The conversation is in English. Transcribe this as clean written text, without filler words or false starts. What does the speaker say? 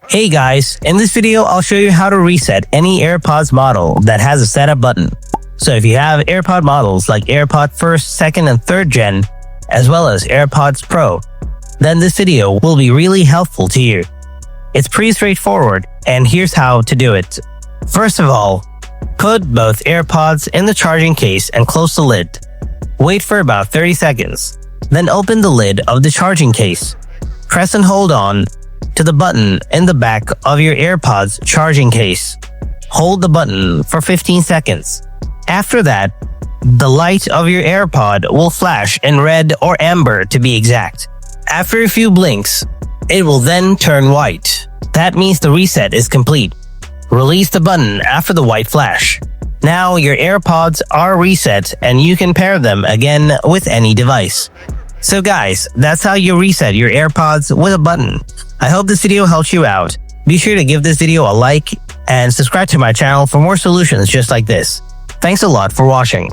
Hey guys, in this video I'll show you how to reset any AirPods model that has a setup button. So if you have AirPod models like AirPod 1st, 2nd, and 3rd gen, as well as AirPods Pro, then this video will be really helpful to you. It's pretty straightforward, and here's how to do it. First of all, put both AirPods in the charging case and close the lid. Wait for about 30 seconds. Then open the lid of the charging case. Press and hold on to the button in the back of your AirPods charging case. Hold the button for 15 seconds. After that, the light of your AirPod will flash in red or amber to be exact. After a few blinks, it will then turn white. That means the reset is complete. Release the button after the white flash. Now your AirPods are reset and you can pair them again with any device. So guys, that's how you reset your AirPods with a button. I hope this video helped you out. Be sure to give this video a like and subscribe to my channel for more solutions just like this. Thanks a lot for watching.